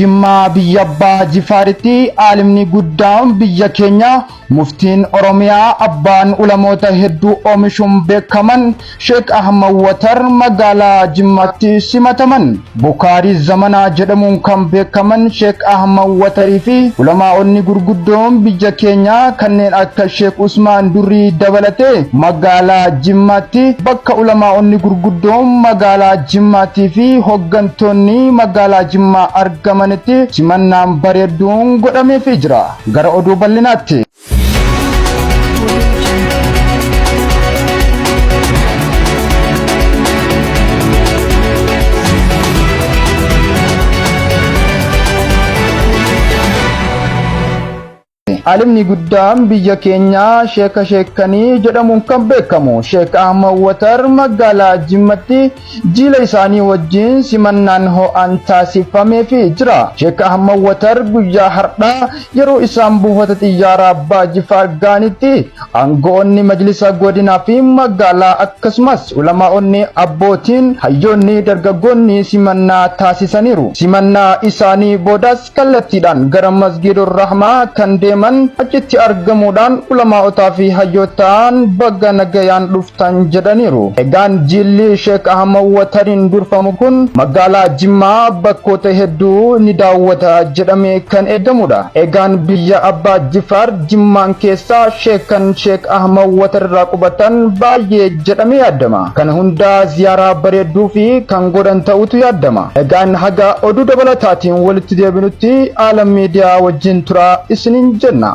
Jimma biyya abbaa Jifaaritti aalimni guddaan biyya keenya muftiin Oromiyaa abbaan ulamoota hedduu oomishuun beekaman Sheek Ahmad Watar magaalaa Jimmaatti simataman. Bukaarii zamanaa jedhamuun kan beekaman Sheek Ahmad Watarii fi ulamaa'onni gurguddoon biyya keenya kanneen akka Sheek Usmaan Durii dabalatee magaalaa Jimmaatti bakka ulamaa'onni gurguddoon magaalaa Jimmaatti fi hoggantoonni magaalaa Jimmaa argamanitti simannaan bareeduun godhameefii jira. Gara oduu bal'inaatti. Alimni guddaan biyya keenya sheekanii jedhamuun kan beekamu Sheek Ahmad Watar magaalaa Jimmaatti jila isaanii wajjin simannaan ho'aan taasifameefii jira. Sheek Ahmad Watar guyyaa har'aa yeroo isaan buufata xiyyaaraa Abbaa Jifaar gaanitti aangoonni majlisa godinaa fi magaalaa akkasumas ulamaa'onni abbootiin hayyoonni dargaggoonni simannaa taasisaniiru. Simannaa isaanii boodas kallattiidhaan gara Masgiidur Rahmaa kan deeman achitti argamuudhaan ulamaa'otaa fi hayyootaan baga nagayaan dhuftan jedhaniiru. Egaan jilli Sheek Ahmad Watariin durfamu kun magaalaa Jimmaa bakkoota hedduu ni daawwata jedhamee kan eegamudha. Egaan biyya Abbaa Jifaar Jimmaan keessaa Sheek Ahmad Watar irraa qubatan baay'ee jedhamee yaadama. Kana hundaa ziyaaraa bareedduu fi kan godhan ta'utu yaadama. Egaan haga oduu dabalataatiin walitti deebinutti Aalam Miidiyaa wajjin turaa isiniin jenna.